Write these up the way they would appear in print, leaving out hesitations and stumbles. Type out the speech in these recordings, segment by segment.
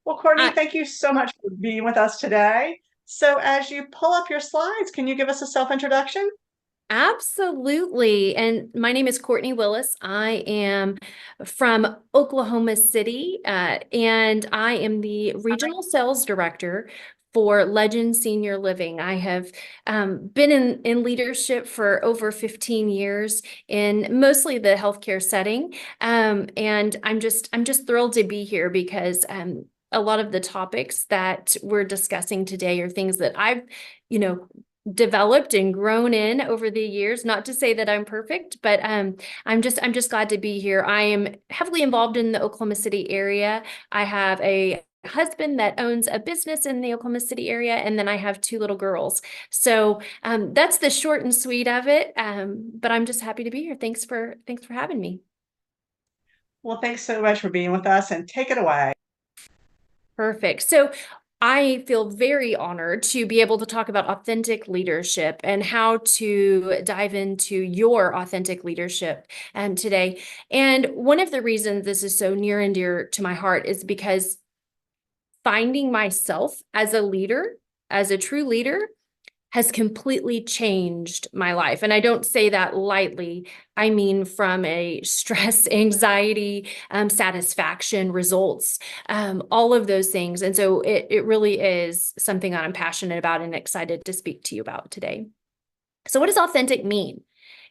Well, Courtney, Uh, thank you so much for being with us today. So, as you pull up your slides, can you give us a self-introduction? Absolutely. And my name is Courtney Willis. I am from Oklahoma City, and I am the regional sales director for Legend Senior Living. I have been in leadership for over 15 years in mostly the healthcare setting. And I'm just thrilled to be here because a lot of the topics that we're discussing today are things that I've, you know, developed and grown in over the years. Not to say that I'm perfect, but I'm just glad to be here. I am heavily involved in the Oklahoma City area. I have a husband that owns a business in the Oklahoma City area, and then I have two little girls. So that's the short and sweet of it. But I'm just happy to be here. Thanks for having me. Well, thanks so much for being with us and take it away. Perfect. So I feel very honored to be able to talk about authentic leadership and how to dive into your authentic leadership today. And one of the reasons this is so near and dear to my heart is because finding myself as a leader, as a true leader, has completely changed my life. And I don't say that lightly. I mean, from a stress, anxiety, satisfaction, results, all of those things. And so it really is something that I'm passionate about and excited to speak to you about today. So, what does authentic mean?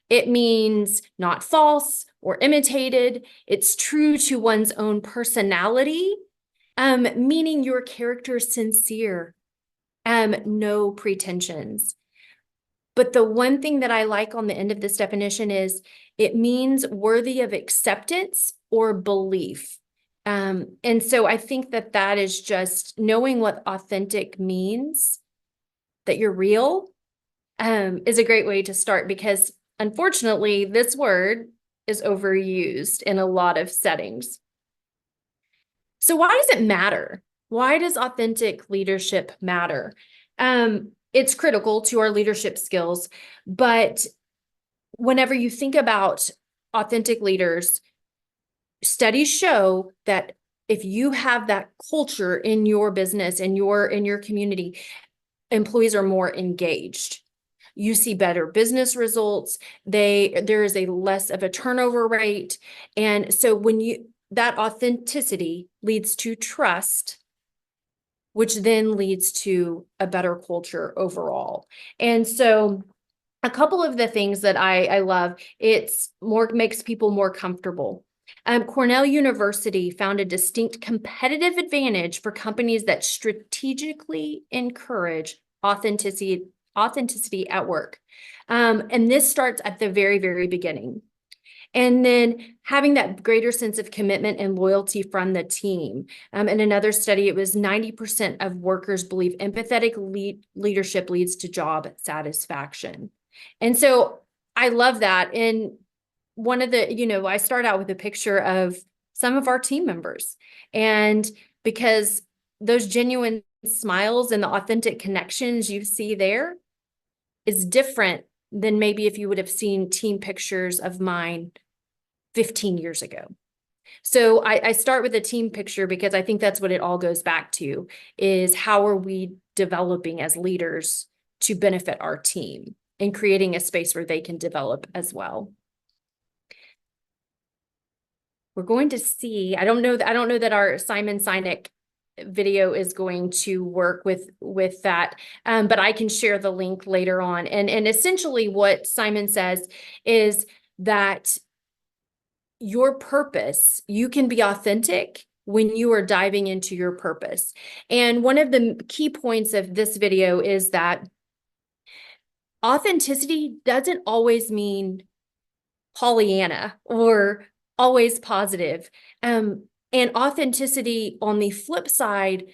It means not false or imitated. It's true to one's own personality, meaning your character is sincere, no pretensions. But the one thing that I like on the end of this definition is it means worthy of acceptance or belief. And so I think that that is just knowing what authentic means, that you're real, is a great way to start because unfortunately, this word is overused in a lot of settings. So why does it matter? Why does authentic leadership matter? It's critical to our leadership skills, but whenever you think about authentic leaders, studies show that if you have that culture in your business and in your community, employees are more engaged. You see better business results. There is a less of a turnover rate. And so that authenticity leads to trust, which then leads to a better culture overall. And so a couple of the things that I love, it's more makes people more comfortable. Cornell University found a distinct competitive advantage for companies that strategically encourage authenticity at work. And this starts at the very, very beginning. And then having that greater sense of commitment and loyalty from the team. In another study, it was 90% of workers believe empathetic leadership leads to job satisfaction. And so I love that. And one of the, I start out with a picture of some of our team members. And because those genuine smiles and the authentic connections you see there is different than maybe if you would have seen team pictures of mine 15 years ago. So I start with a team picture because I think that's what it all goes back to is how are we developing as leaders to benefit our team and creating a space where they can develop as well. We're going to see, I don't know that our Simon Sinek video is going to work with that, but I can share the link later on. And essentially what Simon says is that your purpose, you can be authentic when you are diving into your purpose. And one of the key points of this video is that authenticity doesn't always mean Pollyanna or always positive. And authenticity on the flip side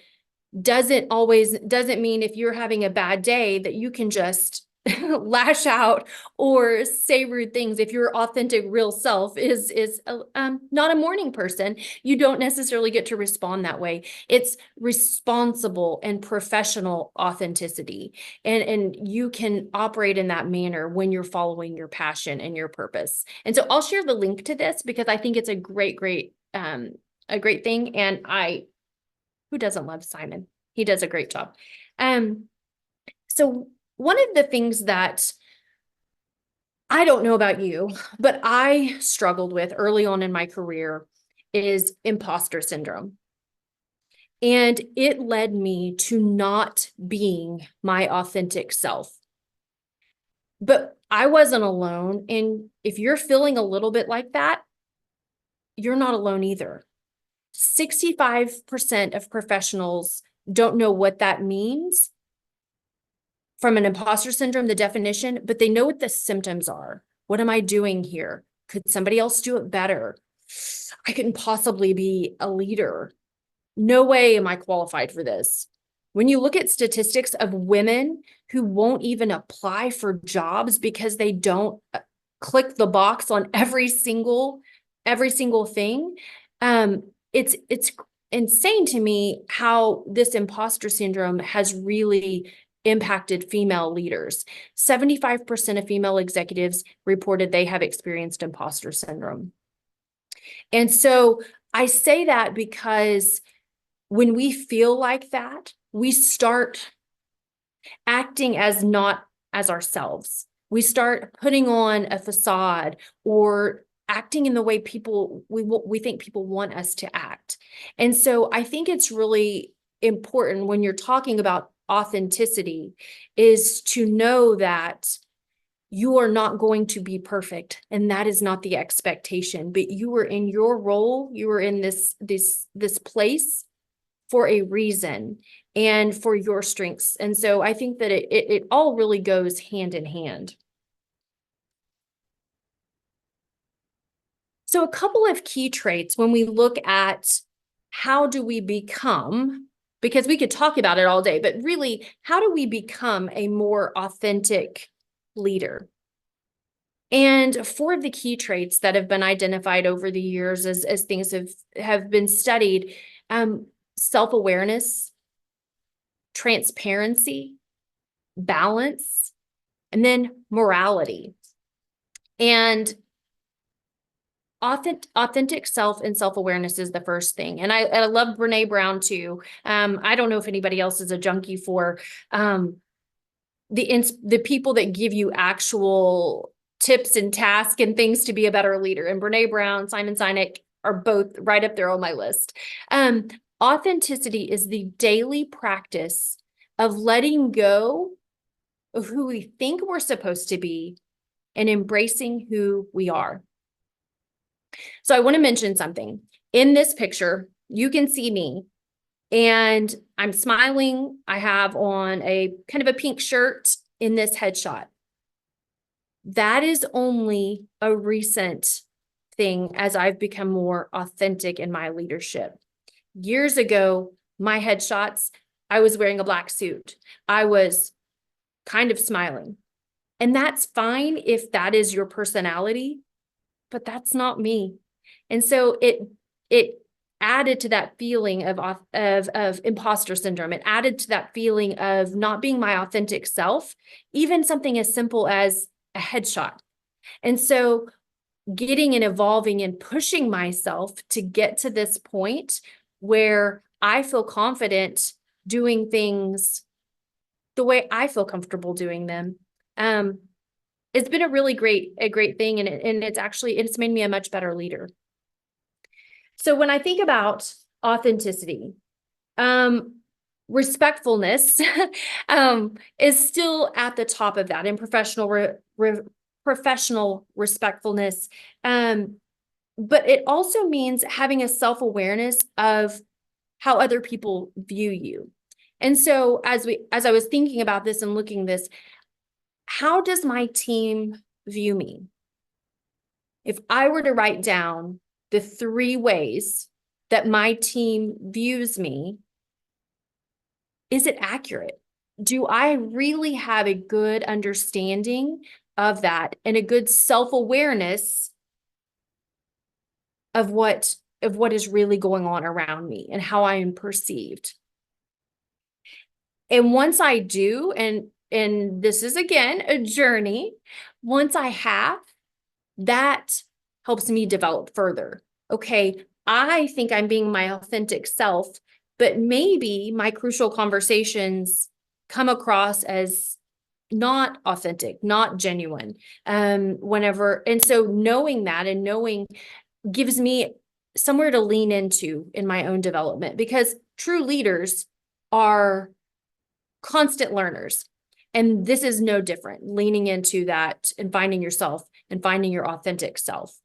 doesn't mean if you're having a bad day that you can just lash out or say rude things. If your authentic real self is not a morning person, you don't necessarily get to respond that way. It's responsible and professional authenticity, and you can operate in that manner when you're following your passion and your purpose. And so I'll share the link to this because I think it's a great thing, and Who doesn't love Simon? He does a great job. So one of the things that I don't know about you, but I struggled with early on in my career is imposter syndrome. And it led me to not being my authentic self. But I wasn't alone. And if you're feeling a little bit like that, you're not alone either. 65% of professionals don't know what that means from an imposter syndrome, the definition, but they know what the symptoms are. What am I doing here? Could somebody else do it better? I couldn't possibly be a leader. No way am I qualified for this. When you look at statistics of women who won't even apply for jobs because they don't click the box on every single thing, it's insane to me how this imposter syndrome has really impacted female leaders. 75% of female executives reported they have experienced imposter syndrome. And so I say that because when we feel like that, we start acting as not as ourselves. We start putting on a facade or acting in the way we think people want us to act. And so I think it's really important when you're talking about authenticity is to know that you are not going to be perfect, and that is not the expectation, but you are in your role, you are in this place for a reason and for your strengths. And so I think that it all really goes hand in hand. So a couple of key traits when we look at how do we become, because we could talk about it all day, but really, how do we become a more authentic leader? And four of the key traits that have been identified over the years as things have been studied, self-awareness, transparency, balance, and then morality. And authentic self and self-awareness is the first thing. And I love Brene Brown too. I don't know if anybody else is a junkie for the people that give you actual tips and tasks and things to be a better leader. And Brene Brown, Simon Sinek are both right up there on my list. Authenticity is the daily practice of letting go of who we think we're supposed to be and embracing who we are. So I want to mention something. In this picture, you can see me and I'm smiling. I have on a kind of a pink shirt in this headshot. That is only a recent thing as I've become more authentic in my leadership. Years ago, my headshots, I was wearing a black suit. I was kind of smiling. And that's fine if that is your personality, but that's not me. And so it added to that feeling of imposter syndrome. It added to that feeling of not being my authentic self, even something as simple as a headshot. And so getting and evolving and pushing myself to get to this point where I feel confident doing things the way I feel comfortable doing them. It's been a really great thing. And it's made me a much better leader. So when I think about authenticity, respectfulness is still at the top of that in professional respectfulness. But it also means having a self-awareness of how other people view you. And so as I was thinking about this and looking this, how does my team view me? If I were to write down the 3 ways that my team views me, is it accurate? Do I really have a good understanding of that and a good self-awareness of what is really going on around me and how I am perceived? And once I do, and this is again a journey, once I have, that helps me develop further. Okay, I think I'm being my authentic self, but maybe my crucial conversations come across as not authentic, not genuine, whenever. And so knowing that and knowing gives me somewhere to lean into in my own development, because true leaders are constant learners. And this is no different, leaning into that and finding yourself and finding your authentic self.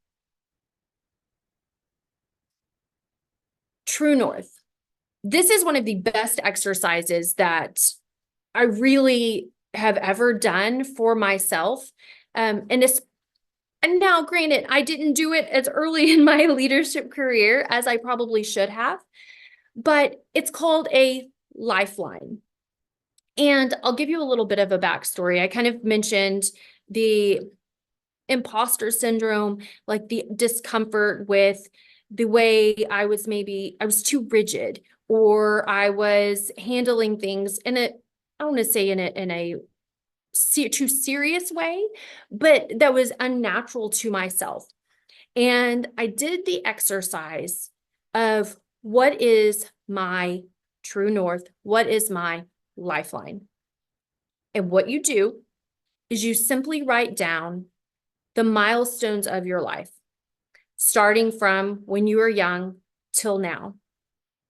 True North. This is one of the best exercises that I really have ever done for myself. And now, granted, I didn't do it as early in my leadership career as I probably should have, but it's called a lifeline. And I'll give you a little bit of a backstory. I kind of mentioned the imposter syndrome, like the discomfort with the way I was too rigid, or I was handling things I don't want to say in a too serious way, but that was unnatural to myself. And I did the exercise of what is my true north? What is my lifeline? And what you do is you simply write down the milestones of your life, starting from when you were young till now.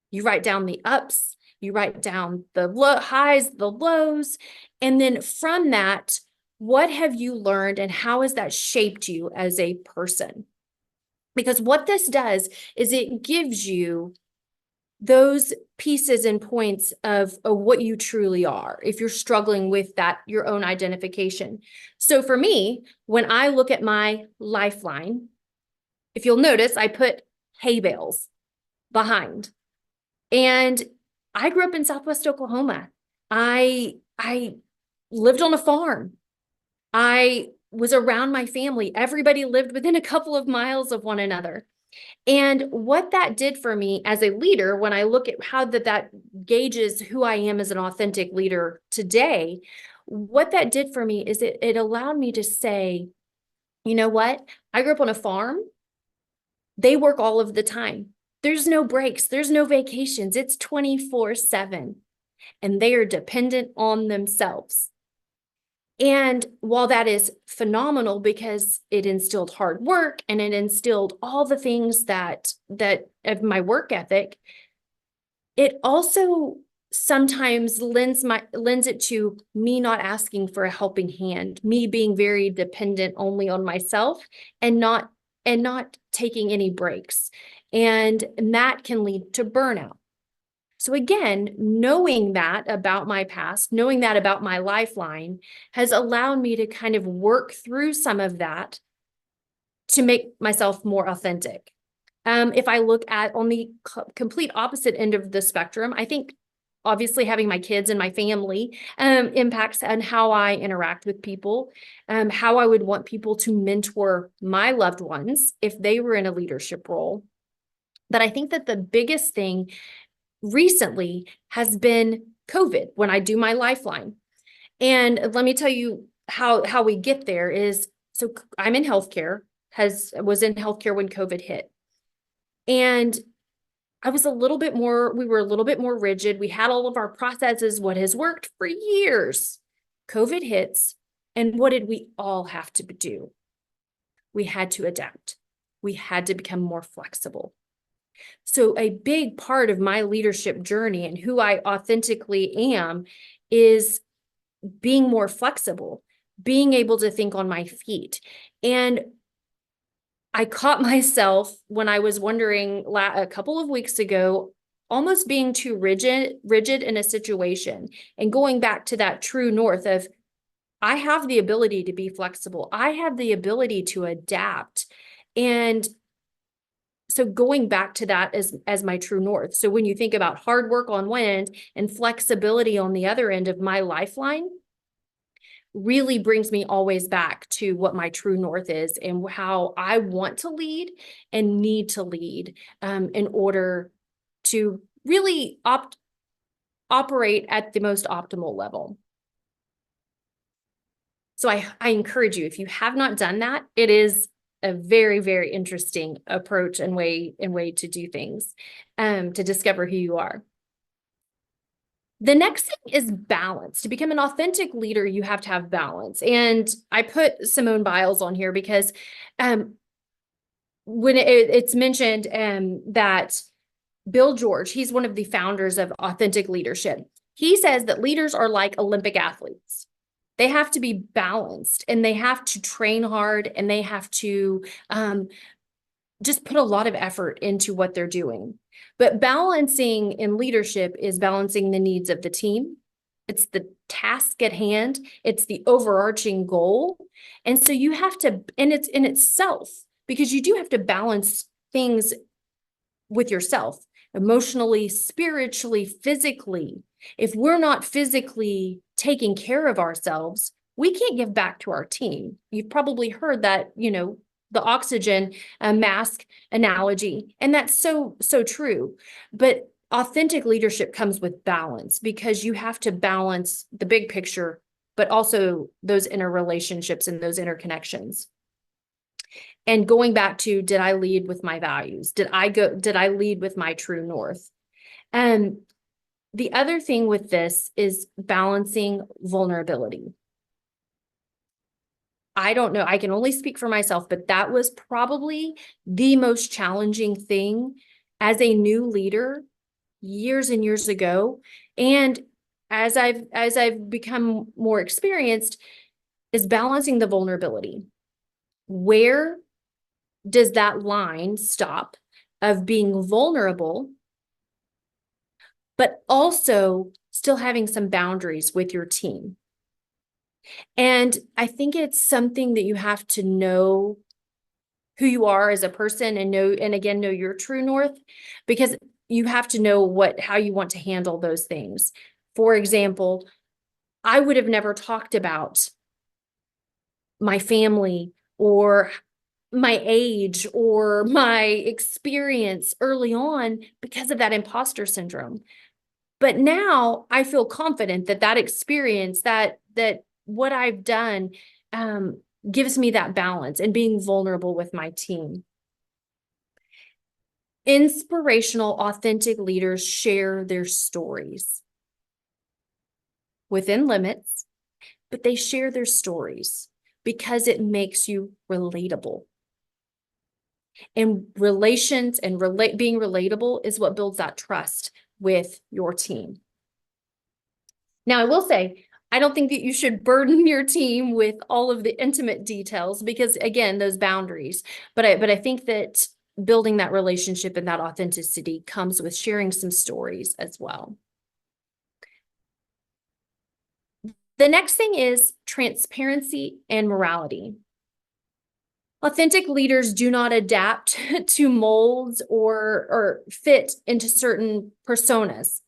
You write down the ups, you write down the highs, the lows, and then from that, what have you learned and how has that shaped you as a person? Because what this does is it gives you those pieces and points of what you truly are, if you're struggling with that, your own identification. So for me, when I look at my lifeline, if you'll notice, I put hay bales behind. And I grew up in Southwest Oklahoma. I lived on a farm. I was around my family. Everybody lived within a couple of miles of one another. And what that did for me as a leader, when I look at how that gauges who I am as an authentic leader today, what that did for me is it allowed me to say, you know what? I grew up on a farm. They work all of the time. There's no breaks. There's no vacations. It's 24/7. And they are dependent on themselves. And while that is phenomenal because it instilled hard work and it instilled all the things that of my work ethic, it also sometimes lends it to me not asking for a helping hand, me being very dependent only on myself and not taking any breaks. And that can lead to burnout. So again, knowing that about my past, knowing that about my lifeline has allowed me to kind of work through some of that to make myself more authentic. If I look at on the complete opposite end of the spectrum, I think obviously having my kids and my family impacts on how I interact with people, how I would want people to mentor my loved ones if they were in a leadership role. But I think that the biggest thing recently has been COVID when I do my lifeline. And let me tell you how we get there is, so I'm in healthcare, was in healthcare when COVID hit. And we were a little bit more rigid. We had all of our processes, what has worked for years. COVID hits. And what did we all have to do? We had to adapt. We had to become more flexible. So a big part of my leadership journey and who I authentically am is being more flexible, being able to think on my feet. And I caught myself when I was wondering a couple of weeks ago, almost being too rigid in a situation and going back to that true north of, I have the ability to be flexible. I have the ability to adapt. And so going back to that as my true north. So when you think about hard work on one end and flexibility on the other end of my lifeline, really brings me always back to what my true north is and how I want to lead and need to lead in order to really operate at the most optimal level. So I encourage you, if you have not done that, it is a very, very interesting approach and way to do things, to discover who you are. The next thing is balance. To become an authentic leader, you have to have balance. And I put Simone Biles on here because when it's mentioned that Bill George, he's one of the founders of authentic leadership. He says that leaders are like Olympic athletes. They have to be balanced, and they have to train hard, and they have to just put a lot of effort into what they're doing. But balancing in leadership is balancing the needs of the team. It's the task at hand. It's the overarching goal. And so you have to, and it's in itself, because you do have to balance things with yourself, emotionally, spiritually, physically. If we're not physically taking care of ourselves, we can't give back to our team. You've probably heard that, the oxygen mask analogy, and that's so true. But authentic leadership comes with balance, because you have to balance the big picture, but also those interrelationships and those interconnections. And going back to, did I lead with my values? Did I lead with my true north? And the other thing with this is balancing vulnerability. I don't know, I can only speak for myself, but that was probably the most challenging thing as a new leader years and years ago. And as I've become more experienced, is balancing the vulnerability. Where does that line stop of being vulnerable, but also still having some boundaries with your team? And I think it's something that you have to know who you are as a person, and know your true north, because you have to know how you want to handle those things. For example, I would have never talked about my family or my age or my experience early on because of that imposter syndrome. But now I feel confident that experience, that what I've done gives me that balance and being vulnerable with my team. Inspirational, authentic leaders share their stories within limits, but they share their stories because it makes you relatable. And relations and being relatable is what builds that trust with your team. Now, I will say, I don't think that you should burden your team with all of the intimate details, because again, those boundaries. But I think that building that relationship and that authenticity comes with sharing some stories as well. The next thing is transparency and morality. Authentic leaders do not adapt to molds or fit into certain personas.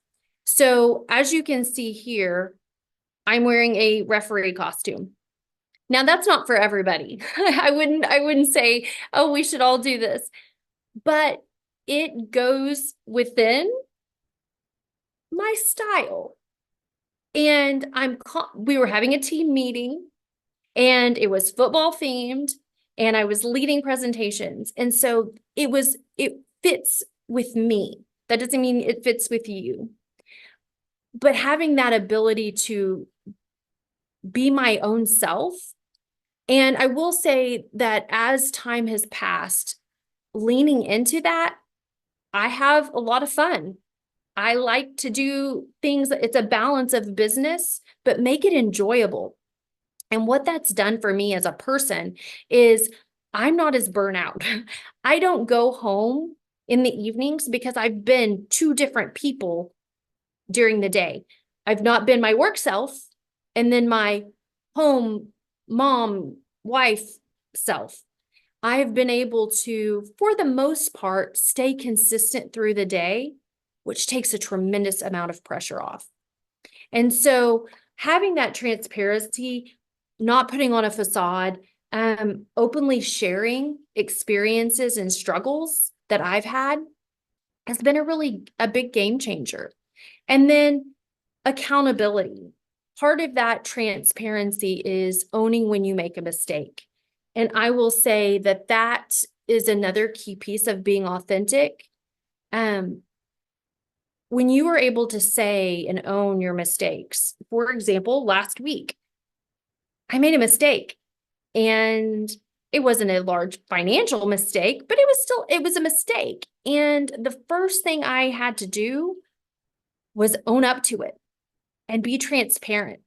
So as you can see here, I'm wearing a referee costume. Now that's not for everybody. I wouldn't say, oh, we should all do this, but it goes within my style. And we were having a team meeting, and it was football themed, and I was leading presentations. And so it fits with me. That doesn't mean it fits with you. But having that ability to be my own self. And I will say that as time has passed, leaning into that, I have a lot of fun. I like to do things, it's a balance of business, but make it enjoyable. And what that's done for me as a person is I'm not as burnout. I don't go home in the evenings because I've been two different people during the day. I've not been my work self and then my home mom, wife self. I have been able to, for the most part, stay consistent through the day, which takes a tremendous amount of pressure off. And so having that transparency, not putting on a facade, openly sharing experiences and struggles that I've had has been a big game changer. And then accountability. Part of that transparency is owning when you make a mistake. And I will say that is another key piece of being authentic. when you are able to say and own your mistakes, for example, last week, I made a mistake and it wasn't a large financial mistake, but it was a mistake. And the first thing I had to do was own up to it and be transparent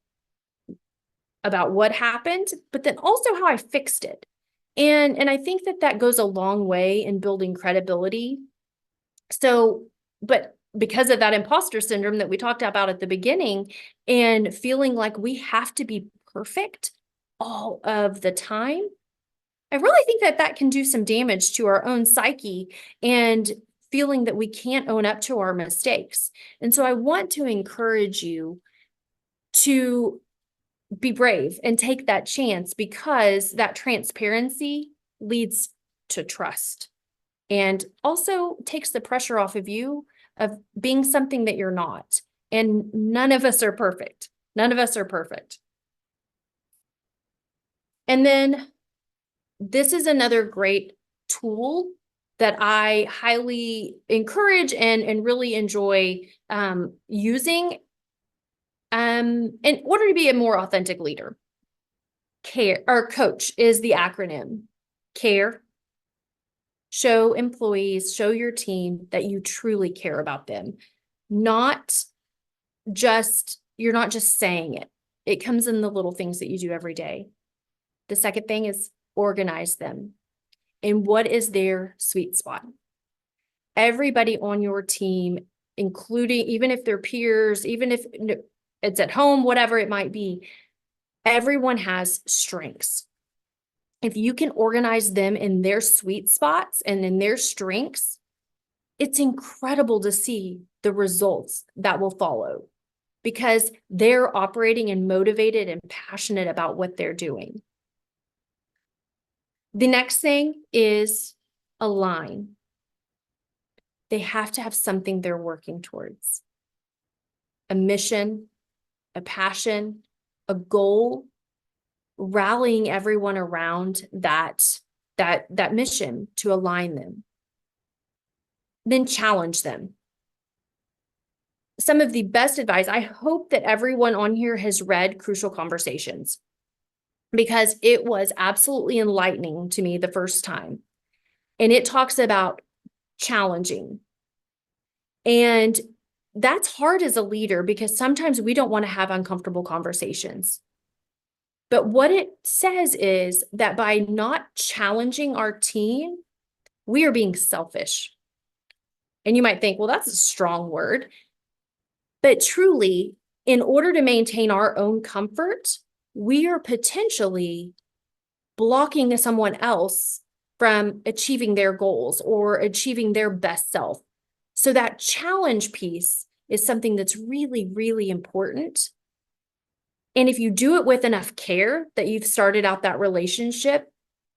about what happened, but then also how I fixed it. And I think that goes a long way in building credibility. So, but because of that imposter syndrome that we talked about at the beginning and feeling like we have to be perfect all of the time, I really think that can do some damage to our own psyche and feeling that we can't own up to our mistakes. And so I want to encourage you to be brave and take that chance, because that transparency leads to trust and also takes the pressure off of you of being something that you're not. And none of us are perfect. None of us are perfect. And then this is another great tool that I highly encourage and really enjoy using in order to be a more authentic leader. Care, or coach is the acronym. Care. Show employees, show your team that you truly care about them. You're not just saying it. It comes in the little things that you do every day. The second thing is organize them. And what is their sweet spot? Everybody on your team, including, even if they're peers, even if it's at home, whatever it might be, everyone has strengths. If you can organize them in their sweet spots and in their strengths, it's incredible to see the results that will follow, because they're operating and motivated and passionate about what they're doing. The next thing is align. They have to have something they're working towards. A mission, a passion, a goal, rallying everyone around that mission to align them. Then challenge them. Some of the best advice, I hope that everyone on here has read Crucial Conversations, because it was absolutely enlightening to me the first time. And it talks about challenging. And that's hard as a leader, because sometimes we don't want to have uncomfortable conversations. But what it says is that by not challenging our team, we are being selfish. And you might think, well, that's a strong word. But truly, in order to maintain our own comfort, we are potentially blocking someone else from achieving their goals or achieving their best self. So that challenge piece is something that's really, really important. And if you do it with enough care, that you've started out that relationship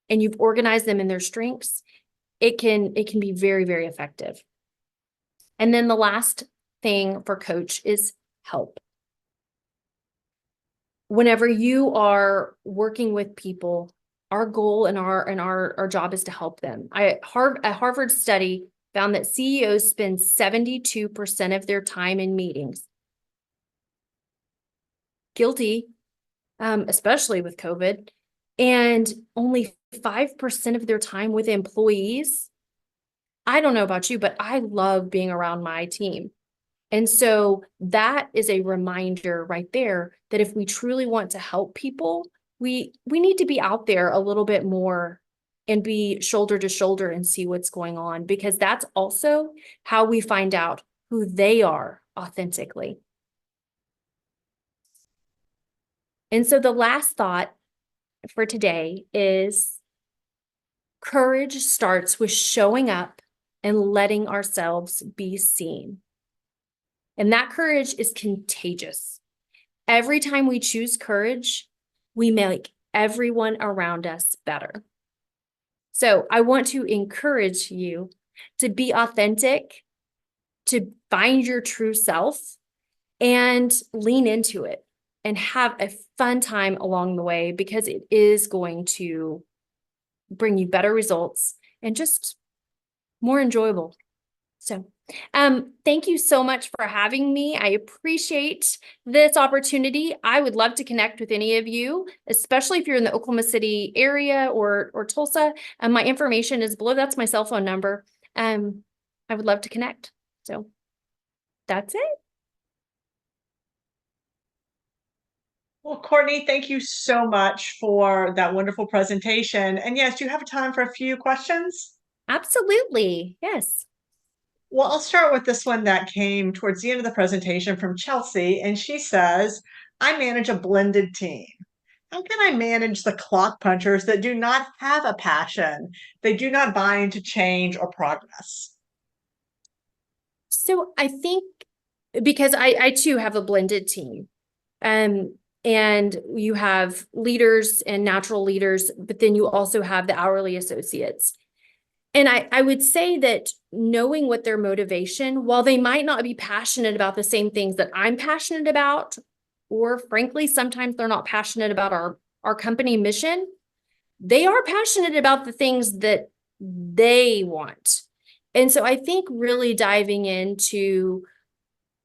and you've organized them in their strengths, it can be very, very effective. And then the last thing for coach is help. Whenever you are working with people, our goal and our job is to help them. A Harvard study found that CEOs spend 72% of their time in meetings. Guilty, especially with COVID, and only 5% of their time with employees. I don't know about you, but I love being around my team. And so that is a reminder right there that if we truly want to help people, we need to be out there a little bit more and be shoulder to shoulder and see what's going on, because that's also how we find out who they are authentically. And so the last thought for today is courage starts with showing up and letting ourselves be seen. And that courage is contagious. Every time we choose courage, we make everyone around us better. So I want to encourage you to be authentic, to find your true self, and lean into it and have a fun time along the way, because it is going to bring you better results and just more enjoyable. So Thank you so much for having me. I appreciate this opportunity. I would love to connect with any of you, especially if you're in the Oklahoma City area or Tulsa. My information is below. That's my cell phone number. I would love to connect. So that's it. Well, Courtney, thank you so much for that wonderful presentation. And yes, do you have time for a few questions? Absolutely. Yes. Well, I'll start with this one that came towards the end of the presentation from Chelsea, and she says, I manage a blended team. How can I manage the clock punchers that do not have a passion? They do not buy into change or progress. So I think because I too have a blended team. And you have leaders and natural leaders, but then you also have the hourly associates. And I would say that knowing what their motivation, while they might not be passionate about the same things that I'm passionate about, or frankly, sometimes they're not passionate about our company mission, they are passionate about the things that they want. And so I think really diving into,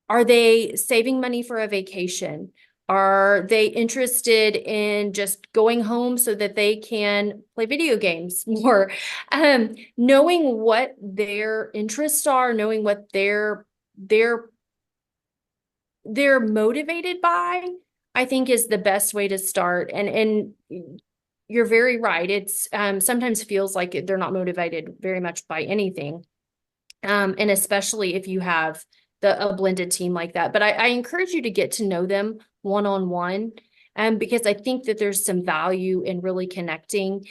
are they saving money for a vacation? Are they interested in just going home so that they can play video games more? Knowing what their interests are, knowing what they're motivated by, I think is the best way to start. And you're very right. It's sometimes feels like they're not motivated very much by anything. And especially if you have a blended team like that. But I encourage you to get to know them one-on-one, because I think that there's some value in really connecting.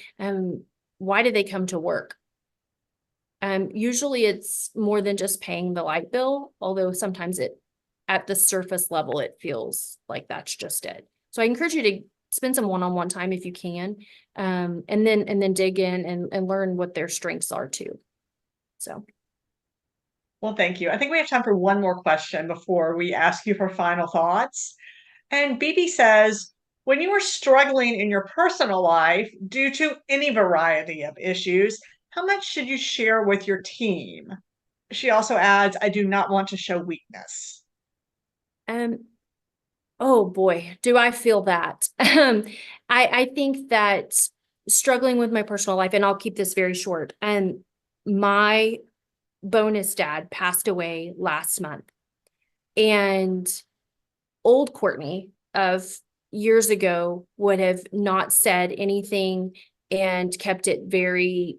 Why do they come to work? Usually it's more than just paying the light bill, although sometimes at the surface level, it feels like that's just it. So I encourage you to spend some one-on-one time if you can, and then dig in and learn what their strengths are too. So. Well, thank you. I think we have time for one more question before we ask you for final thoughts. And BB says, when you are struggling in your personal life due to any variety of issues, how much should you share with your team? She also adds, I do not want to show weakness. Oh boy, do I feel that. I think that struggling with my personal life, and I'll keep this very short, and my bonus dad passed away last month. And old Courtney of years ago would have not said anything and kept it very,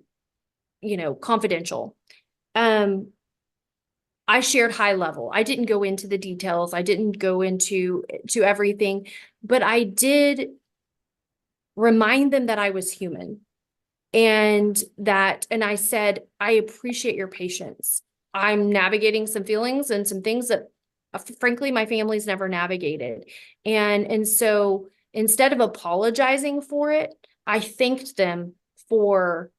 confidential. I shared high level. I didn't go into the details. I didn't go into everything, but I did remind them that I was human. And I said, I appreciate your patience. I'm navigating some feelings and some things that frankly, my family's never navigated. And so instead of apologizing for it, I thanked them for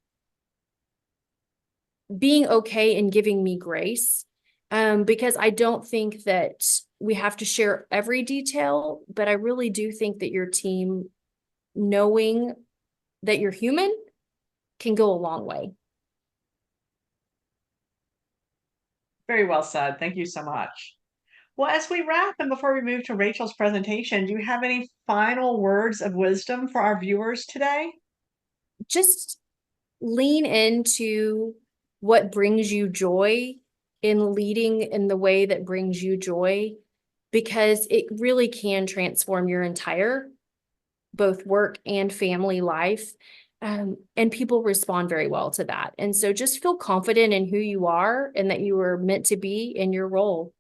being okay and giving me grace. Because I don't think that we have to share every detail, but I really do think that your team knowing that you're human can go a long way. Very well said. Thank you so much. Well, as we wrap and before we move to Rachel's presentation, do you have any final words of wisdom for our viewers today? Just lean into what brings you joy in leading in the way that brings you joy, because it really can transform your entire both work and family life. And people respond very well to that. And so just feel confident in who you are and that you were meant to be in your role,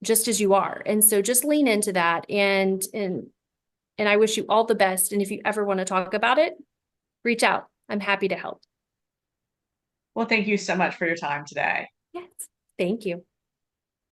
just as you are. And so just lean into that. And I wish you all the best. And if you ever want to talk about it, reach out. I'm happy to help. Well, thank you so much for your time today. Yes. Thank you.